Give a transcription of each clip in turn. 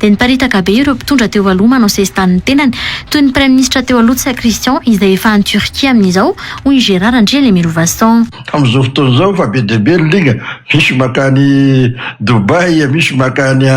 dia niparitaka be ireo mpitondra teo aloha manao sesitany ny tenany toy ny prime ministre teo aloha Tsay Christian izay efa any Turquie amin'izao hoy Gérard Andrielemirovasson. Amin'izao fotoana izao fa be dia be ny liga, misy makany Dubai, misy makany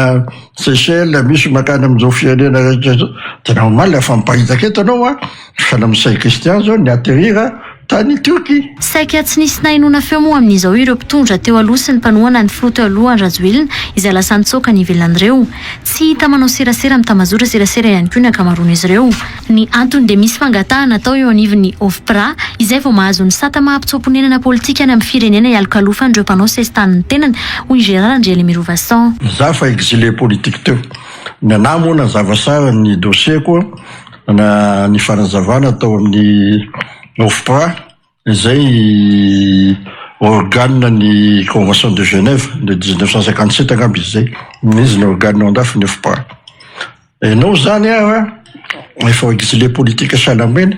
Seychelles, misy makany amin'izao firenena rehetra zao. Tena omaly fa mipahitaka eto anao fa amin'ny Tsay Christian zao ny atterrir tany Turquie. Saika tsy nisy nahinona feo moa amin'izao ireo mpitondra teo aloha sy ny mpanohana ny filoha teo aloha Rajoelina izay lasa nitsoaka ny ivelan'ireo. Tsy hita manao serasera mitambazora serasera ihany koa ny ankamaroan'izy ireo. Ny antony dia misy fangatahana atao eo anivon'ny OFPRA izay vao mahazo ny sata mahampitsopon-nenana politika any amin'ny firenena ialokalofa ireo mpanao sesitany ny tenany hoy Gérard Andrielemirovasson. Za fa exilé politique teo. Ny anahy moa nazava tsara ny dossier koa na ny fanazavana tao amin'ny OFPRA izay organe ny Convention de Genève de 1957 angamba izay izy ny organe andafy ny OFPRA. Enao zany efa exilé politique salamena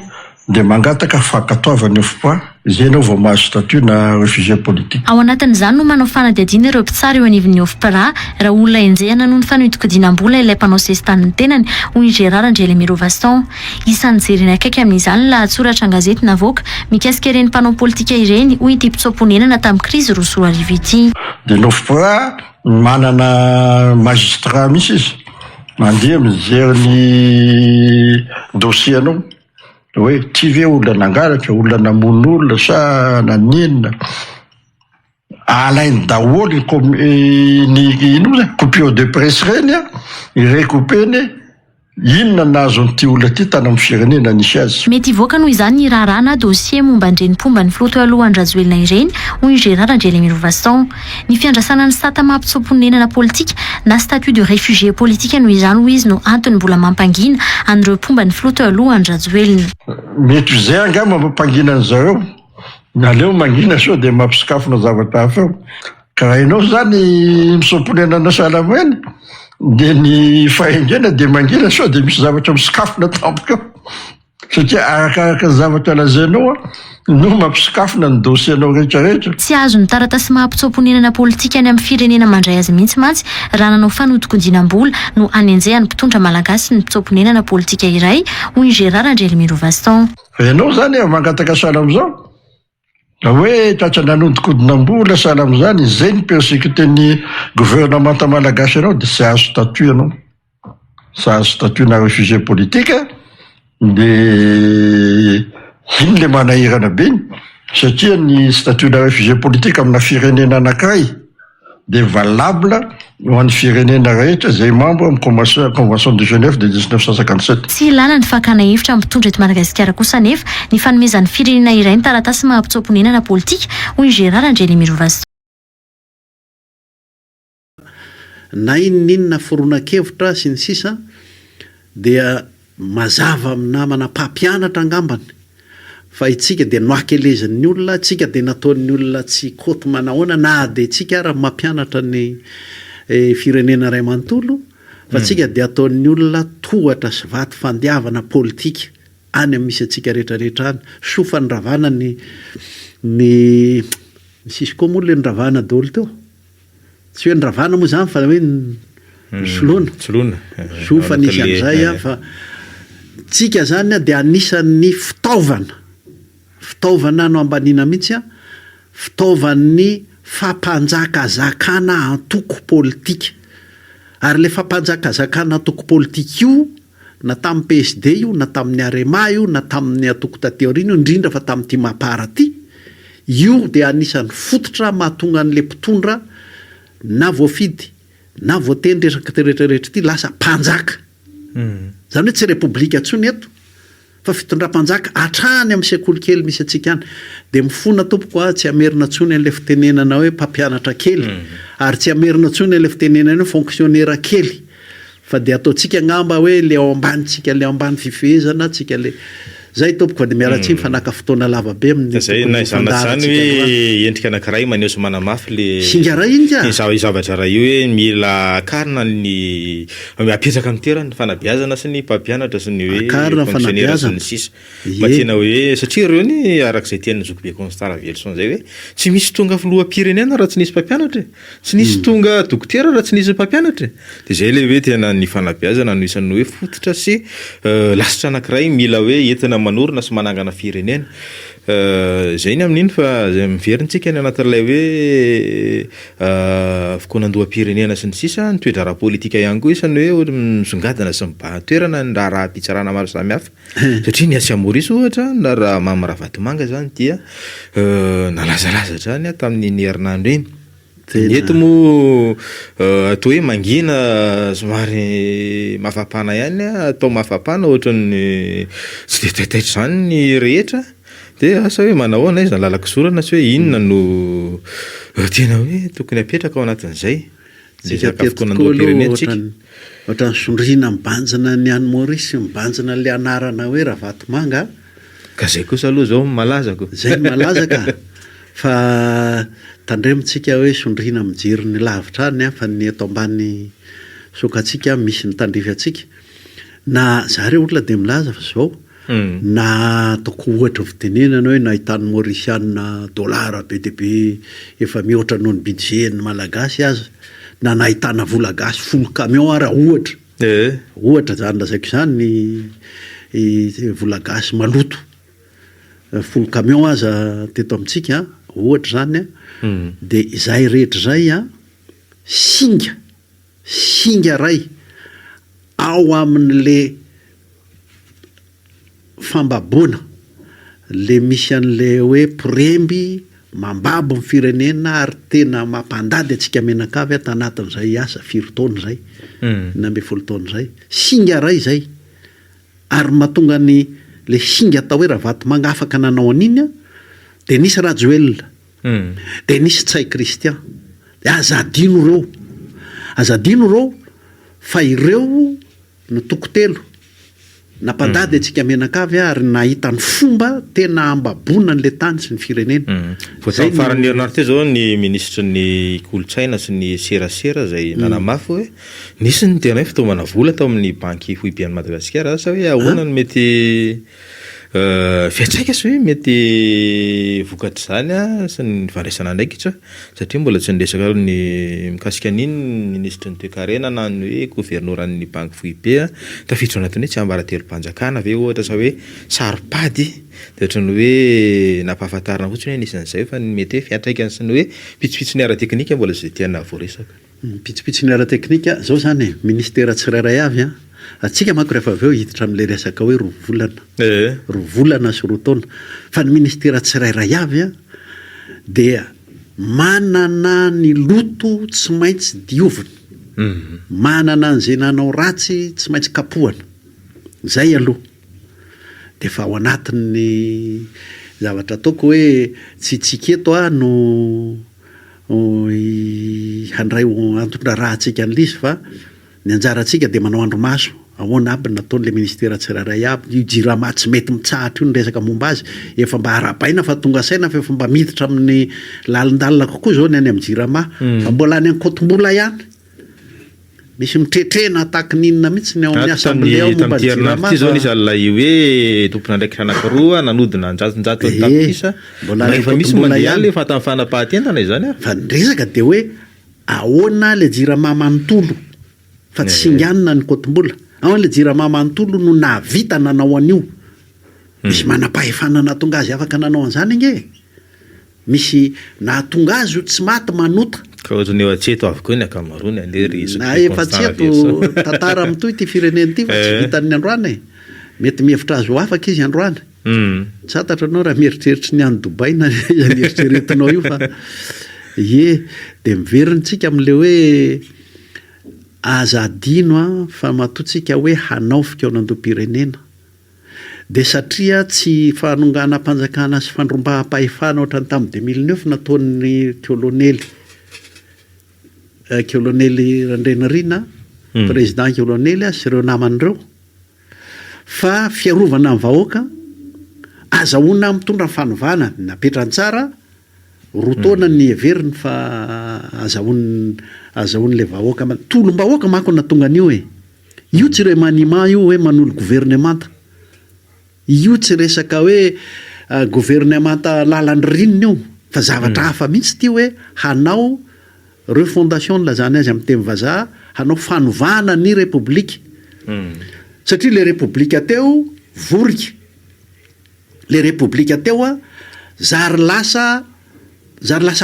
dia mangataka fankatoavany OFPRA izay enao vao mahazo statut na réfugié politique. Ao anatin'izany no manao fanadihadiana ireo mpitsara eo anivon'ny OFPRA raha olona enjehana noho ny fanohitokodinam-bola ilay mpanao sesitany ny tenany hoy Gérard Andrielemirovasson. Isan'ny jerena akaiky amin'izany lahatsoratra an-gazety Navoaka mikasika ireny mpanao politika ireny hoy ity mpitsoponenana tamin'ny krizy roa arivo ity. Dia ny OFPRA manana magistrat misy izy mandeha mijery ny dossier anao hoe ty ve olona nangalatra, olona namono olona sa naninona, alainy daholo ny coupure de presse reny irekopeny inona nahazo n'ity olona ty tany amin'ny firenena nisy azy. Mety hivoaka noho izany ny raharaha dossier momba andrenimpomba ny filoha teo alohan'ny Rajoelina ireny hoy Gérard Andrielemirovasson. Ny fiandrasana ny sata mahampitsopon-nenana politika na statut de réfugié politique noho izany hoy izy no antony mbola mampangina an'ireo mpomba ny filoha teo alohan'ny Rajoelina. Mety izay angamba mampangina an'izareo naleo mangina sao dia mampisikafona zavatra hafa eo. Ka raha ianao zany misomponenana salamena dia ny fahaingena dia mangina sao dia misy zavatra misikafona tampoka eo. Satria arakaraka ny zavatra lazainao no mampisikafona ny dossier-nao rehetrarehetra. Tsy azo ny taratasy mahampitsopon-nenana politika any amin'ny firenena mandray azy mihitsy mantsy raha nanao fanohitokodinam-bola no anenjehany mpitondra malagasy ny mpitsopon-nenana politika iray hoy Gérard Andrielemirovasson. Ianao zany mangataka sala amin'izao hoe tratra nanodikodinam-bola sala amin'izany izay ny persécuté-ny gouvernementa malagasy ianao dia tsy azo statut ianao. Tsy azo statut na réfugié politique dia iny le manahirana be satria ny statut na réfugié politique amina firenena anankiray dia valable ho an'ny firenena rehetra izay membre amin'ny Convention de Genève de 1957. Tsy ilana ny fakana hevitra mitondra eto Madagasikara kosa nefa ny fanomezan'ny firenena iray ny taratasy mahampitsopon-nenana politika hoy Gérard Andrielemirovasson. Na inona foronan-kevitra sy ny sisa dia mazava amina manam-pampianatra angambany fa itsika dia noakelezan'ny olona, tsika dia nataon'ny olona tsy koty manahoana na dia tsika raha mampianatra ny firenena ray manontolo fa tsika dia ataon'ny olona tohatra sy vaty fandiavana politika any amin'ny misy atsika rehetrarehetra any sofa ny ravana ny sisy koa moa le ny ravana daholo teo tsy hoe ny ravana moa zany fa hoe soloana sofa nisy an'izay fa tsika zany dia anisan'ny fitaovana no ambanina mihitsy fitaovan'ny fampanjakazakana antoko politika ary le fampanjakazakana antoko politika io na tamin'ny PSD io na tamin'ny Arema io na tamin'ny atoko tateorina indrindra fa tamin'ity mapara ty io dia anisan'ny fototra mahatonga an'le mpitondra na voafidy na voateny rehetrarehetra ty lasa mpanjaka zany hoe tsy republika ntsony eto fa fitondram-panjaka hatrany amin'ny sekoly kely misy atsika any dia mifona tompoko tsy amerina ntsony an'le fitenenana hoe mpampianatra kely ary tsy amerina ntsony an'le fitenenana hoe fonctionnaire kely fa dia ataontsika ngamba hoe le ao ambany tsika le ao ambany fifehezana tsika le zay tompoko de miaratsy mifanaka fotoana lavabe zay na izanazany hoe endrika anankiray maneho sy manamafy le singaray iny ka zavatra raha io hoe mila akarina ny apetraka amin'ny toerany fanabeazana sy ny mpampianatra sy ny hoe fonctionnaire sy ny sisa mba tena hoe satria reo ny arak'izay tian'ny zokibe Constant Ravelson zay hoe tsy misy tonga filoham-pirenena raha tsy nisy mpampianatra tsy nisy tonga dokotera raha tsy nisy mpampianatra de zay le hoe tena ny fanabeazana no isan'ny hoe fototra sy lasitra anankiray mila hoe entina manorina sy manangana firenena zay ny amin'iny fa zay miverintsika ny anatin'ilay hoe fokonandoham-pirenena sy ny sisa ny toetra raha politika ihany koa isany hoe misongadina sy mibahan-toerana ny raha-pitsarana maro samihafa satria ny Asia Maurice ohatra na raha Mama Ravatomanga zany dia nalazalaza zany tamin'ny herinandro iny eto moa atao hoe mangina somary mafapana ihany atao mafapana ohatran'ny tsy de taitaitra zany ny rehetra de asa hoe manahoana izy nalalaka sorana sy hoe inona no tena hoe tokony apetraka ao anatin'izay ohatran'ny sondrina mibanjina ny any Maurice mibanjina le anarana hoe Ravatomanga ka zay kosa aloha zao malazako zay malaza ka fa tandremintsika hoe sondrina mijery ny lavitra any fa ny eto ambany sokatsika misy ny tandrify atsika na zareo olona de milaza fa zao na ataoko ohatra fitenenana hoe nahitany maorisiana dollara be de be efa mihoatra noho ny budget ny malagasy aza na nahitana vola gasy 10 camion ara ohatra zany lazaiko zany ny vola gasy maloto 10 camion aza teto amintsika ohatra zany de izay rehetra zay singa ray ao amin'le fambabona le misy an'le hoe piremby mambabo ny firenena ary tena mampandady atsika menakavy tanatin'izay asa 4 taona zay na 10 taona zay singa ray zay ary mahatonga ny le singa atao hoe Ravatomanga afaka nanao an'iny de nisy Rajoel de nisy Tsay Christian de azadino reo fa ireo no tokotelo nampandady atsika menakavy ary nahita ny fomba tena ambabona n'le tany sy ny firenena voatan'ny farany herinandro teo zao ny ministra ny kolotsaina sy ny serasera zay nanamafy hoe nisy ny tena hoe fitaovana vola tao amin'ny banky foiben'ny Madagasikara asa hoe ahoana no mety fiatsaika sy hoe mety vokatra zany sy ny fandraisana andraikitra satria mbola tsy niresaka ny mikasika an'iny ministra ny toe-karena na ny hoe governoran'ny banky foibe tafiditra anatin'ny hoe tsy ambaratelo-panjakana ve ohatra sa hoe saripady de ohatrany hoe nampahafantarina fotsiny hoe nisan'izay fa mety hoe fiatraikany sy ny hoe pitsopitsony ara-teknika mbola zay tiana voaresaka pitsopitsony ara-teknika zao zany ministera tsirairay avy atsika manko rehefa avy eo hiditra amin'le resaka hoe roa volana sy 2 taona fa ny ministera tsirairay avy dia manana ny loto tsy maintsy diovina manana an'izay nanao ratsy tsy maintsy kapohana zay aloha de fa ao anatin'ny zavatra ataoko hoe tsy tsiketo no handray antondra raha atsika an'le izy fa ny anjarantsika de manao andro maso ahoana aby nataon'le ministera tsirairay aby io jirama tsy mety mitsahatra io ny resaka momba azy efa mba harapaina fa tonga saina fa efa mba miditra amin'ny lalindalina kokoa zao ny any amin'ny jirama fa mbola any ankotombola ihany misy mitretrena tahaka ninona mihitsy ny ao amin'ny assemblée ao momba jirama zao nisy alina io hoe tompona andraikitra anankiroa nanodina anjatonjato ny tapisa mbola rehefa misy mondial efa tamin'ny fanapahatentana izany fa ny resaka de hoe ahoana le jirama manontolo fa tsy singanina ny kotombola ao le jirama manontolo no navita nanao an'io misy manam-pahefana nahatonga azy afaka nanao an'izany nge misy nahatonga azy io tsy maty manota ka ohatrany eo atseto avokoa ny akamarony alery na efa tseto tantara amitoy ty fireneny ty fa tsy vitan'ny androany mety mihevitra azo afaka izy androany tsy atatra anao raha mieritreritra ny any Dubai na mieritreretinao io fa de miverintsika amin'le hoe azadino fa matotsika hoe hanao fikaonandoam-pirenena de satria tsy fanongana mpanjakana sy fandrombaham-pahefana ohatrany tamin'ny 2009 nataon'ny kolonely Randrenarina président kolonely sy ireo naman'ireo fa fiarovana amin'ny vahoaka azahoana mitondra ny fanovana napetrany tsara roa taona ny everiny fa azahoan'le vahoaka tolom-bahoaka manko na tonga an'io io tsy remaniement io hoe manolo gouvernemanta io tsy resaka hoe gouvernemanta lalany rinona io fa zavatra hafa mihitsy ty hoe hanao refondation lazany azy amin'ny teny vazaha hanao fanovana ny repoblika satria le repoblika teo vorika le repoblika teo a zary lasa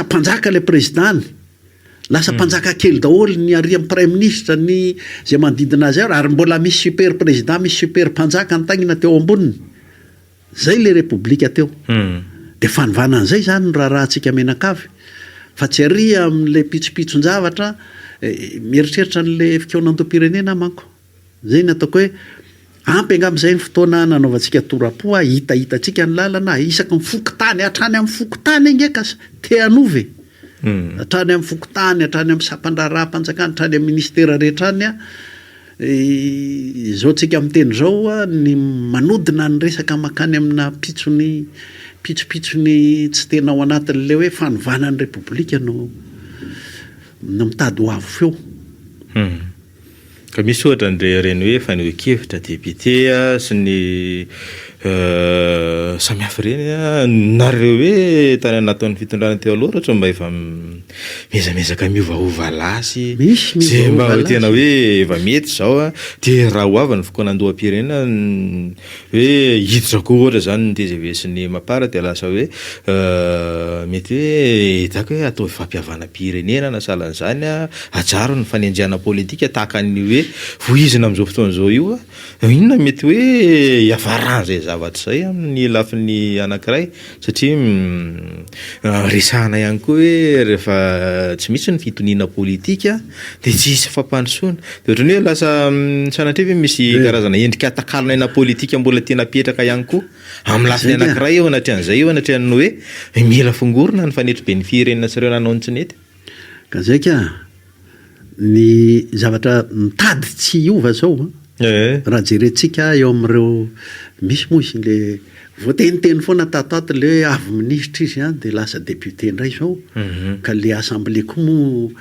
mpanjaka le présidany lasa mpanjaka kely daholo ny ary amin'ny prime ministre ny zay manodidina azy ary mbola misy super président misy super mpanjaka nytagnina teo amboniny zay le repoblika teo de fanovanan'izay zany raha rahantsika menakavy fa tsy ary amin'le pitsopitson-javatra mieritreritra n'le fikaonantom-pirenena manko zay ny ataoko hoe ampy angamb'izay ny fotoana nanaovantsika torapo hitahitatsika ny lalana isaky mifokotany hatrany amin'ny fokotany engeka te anove hatrany amin'ny fokotany hatrany amin'ny sampandraraha-panjakany hatrany amin'ny ministera rehetra any zao tsika miteny zao a ny manodina ny resaka makany amina pitsopitsony tsy tena ao anatin'le hoe fanovana ny repoblika no mitady ho avo feo ka misy ohatra ndre reny hoe fanehoan-kevitra député sy ny samihafa reny nareo hoe tany anataon'ny fitondrana teo aloha ohatra mba efa mezamezaka miovaova lasy zay mba tena hoe efa mety zao a de raha ho avy ny fokoanandoham-pirenena hoe hiditra koa ohatra zany ny TGV sy ny mapara de lasa hoe mety hoe hitako hoe atao fampihavana-pirenena na salan'izany a ajaro ny fanenjana politika tahaka ny hoe voizina amin'izao fotoana zao io a inona mety hoe hiavaran zay zavatra zay amin'ny lafin'ny anankiray satria resahana ihany koa hoe rehefa tsy misy ny fitoniana politika de tsy isy fampandrosoana de ohatrany hoe lasa sanatria hoe misy karazana endrika atakalona politika mbola tena petraka ihany koa amin'ny lafiny anankiray eo anatrehan'izay eo anatrehany hoe mila fongorona ny fanetro be ny firenena sy ireo nanao ny tsy nety ka zay ka ny zavatra mitady tsy hiova zao raha jerentsika eo amin'ireo misy moa izy le voateniteny foana tatoato le hoe avy ministre izy de lasa député indray zao ka le assemblée koa moa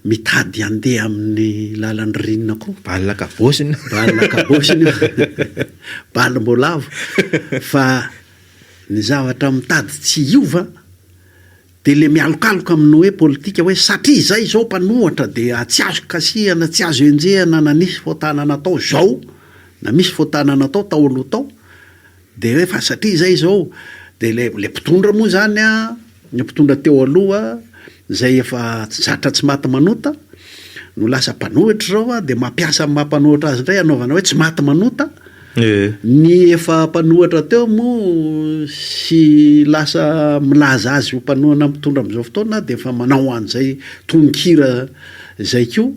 mitady andeha amin'ny lalan'ny rinona koa balina kabosiny baly mbola avo fa ny zavatra mitady tsy hiova de le mialokaloka amin'ny hoe politika hoe satria zay zao mpanohatra de tsy azo kasihana tsy azo enjehana na nisy fotanana atao zao na misy fotanana atao taolo tao de hoe fa satria zay zao de le mpitondra moa zany a ny mpitondra teo aloha zay efa zatra tsy maty manota no lasa mpanohitra zao a de mampiasa amin'ny mampanohitra azy indray anaovana hoe tsy maty manota ny efa mpanohatra teo moa sy lasa milaza azy ho mpanohana mpitondra am'izao fotoana de efa manao an'izay tononkira zay ko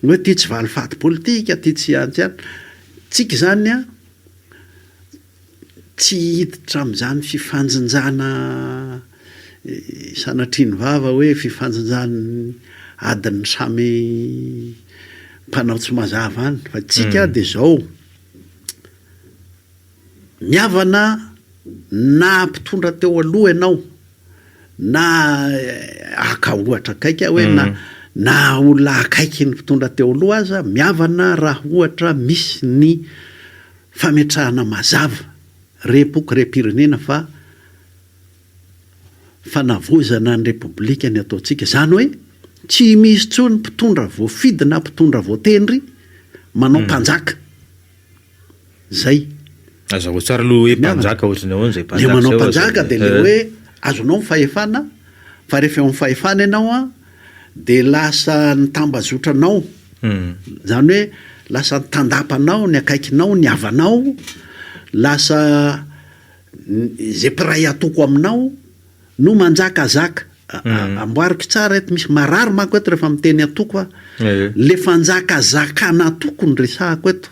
hoe ty tsy valifaty politika ty tsy antsyany tsika zany a tsy hiditra am'izany fifanjinjana sanatriany vava hoe fifanjinjany adiny samy mpanao tsy mazava any fa tsika de zao miavana na mpitondra teo aloha ianao na aka ohatra akaika hoe na olona akaiky ny mpitondra teo aloha aza miavana raha ohatra misy ny fametrahana mazava repoky repirenena fa fanavozana ny repoblika ny ataotsika zany hoe tsy misy tsony mpitondra voafidy na mpitondra voatendry manao mpanjaka zay azaho tsara aloha hoe mpanjaka ohatrany ahoana zay le manao mpanjaka de le hoe azonao mifahefana fa rehefa eo amin'ny fahefana ianao a de lasa ny tambazotranao zany hoe lasa ny tandapanao ny akaikinao ny havanao lasa zay mpiray atoko aminao no manjakazaka amboariko tsara eto misy marary manko eto rehefa miteny atoko a le fanjakazakana atoko ny resahako eto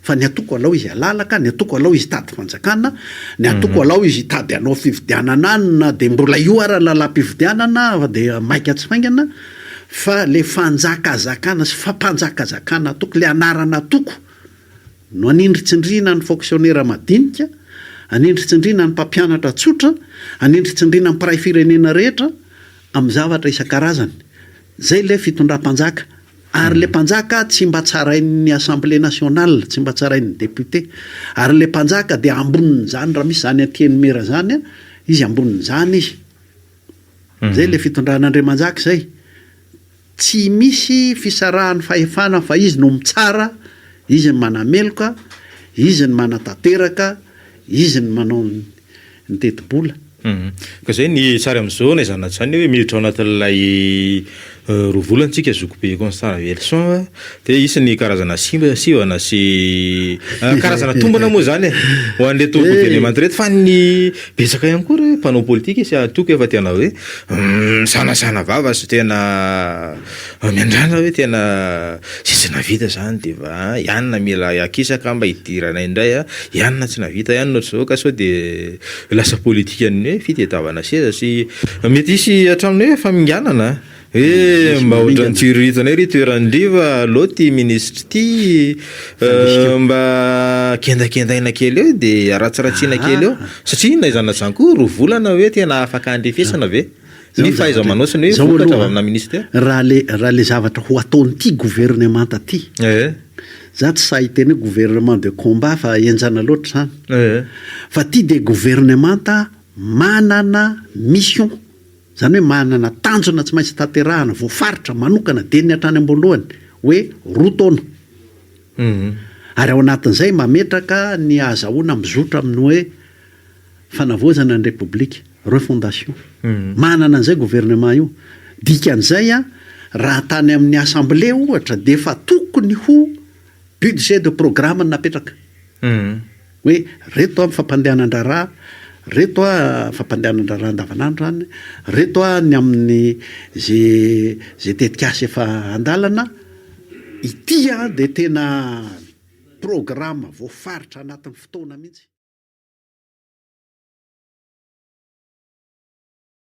fa ny atoko alao izy alalaka ny atoko alao izy tady fanjakana ny atoko alao izy tady anao fividianana any na de mbola io ara lalam-pividianana fa de maika tsy faingana fa le fanjakazakana sy fampanjakazakana atoko le anarana atoko no anindritsindrina ny fonctionnaire madinika anendritsindrina ny mpampianatra tsotra, anendritsindrina ny mpiray firenena rehetra amin'ny zavatra isan-karazany. Zay le fitondram-panjaka. Ary le mpanjaka tsy mba tsarain'ny Assemblée nationale, tsy mba tsarain'ny député. Ary le mpanjaka dia ambonin'ny zany raha misy zany ateny mera zany a, izy ambonin'ny zany izy. Zay le fitondran'Andriamanjaka zay. Tsy misy fisarahan'ny fahefana fa izy no mitsara, izy ny manameloka, izy ny manatanteraka, izy ny manao ny teti-bola. Ka zay ny sary amin'izao na izana zany hoe miditra ao anatin'ilay roa volantsika zokobe Constant Welson dia isan'ny karazana sivana sy karazana tombana moa zany ho an'reto gouvernement reto fa ny betsaka ihany koa re mpanao politika sy atoko efa tena hoe sanasana vava sy tena miandrana hoe tena sisy navita zany dia va ianona mila akisaka mba hidirana indray ianona tsy navita ianona zao ka sao dia lasa politika ny hoe fitadiavana seza sy mety isy hatraminy hoe faminganana mba ohatran'ny tsiroritana ry toerandriva loty ministre ty mba kendakendaina kely eo dia ratsiratsiana kely eo satria na izana zany koa roa volana hoe tena afaka andrefesana ve ny fahaiza-manaosiny hoe vokatra avy amina ministère raha le zavatra ho ataonyity gouvernement ty za tsy sahiteny hoe gouvernement de combat fa enjana loatra zany fa ty de gouvernement manana mission, zany hoe manana tanjona tsy maintsy tanterahana voafaritra manokana de ny hatrany am-boalohany hoe roa taona. Ary ao anatin'izay mametraka ny azahoana mizotra amin'ny hoe fanavoazana ny république, refondation. Manana an'izay gouvernement io. Dikan'izay raha tany amin'ny assemblée ohatra de efa tokony ho budget de programme napetraka. Hoe reto amin'ny fampandehanan-draharaha, reto fampandehanan-draharaha andavanandro zany, reto ny amin'ny zay tetikasa efa andalana, ity de tena programme voafaritra anatin'ny fotoana mihitsy.